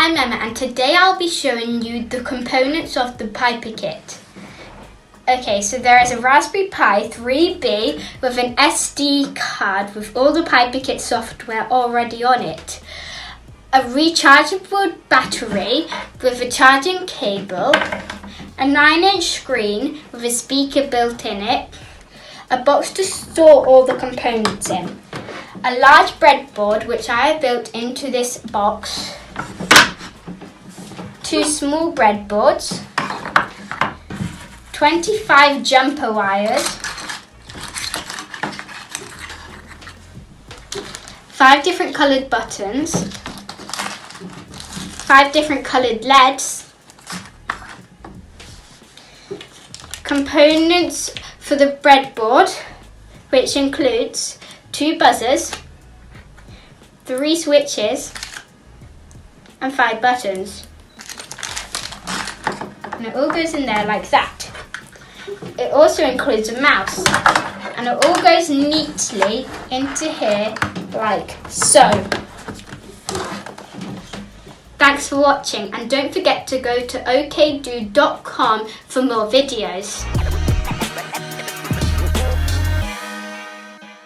I'm Emma and today I'll be showing you the components of the Piper kit. Okay, so there is a Raspberry Pi 3B with an SD card with all the Piper kit software already on it. A rechargeable battery with a charging cable, a 9-inch screen with a speaker built in it, a box to store all the components in, a large breadboard which I have built into this box, 2 small breadboards, 25 jumper wires, 5 different coloured buttons, 5 different coloured LEDs, components for the breadboard, which includes 2 buzzers, 3 switches, and 5 buttons. And it all goes in there like that. It also includes a mouse, and it all goes neatly into here like so. Thanks for watching, and don't forget to go to okdo.com for more videos.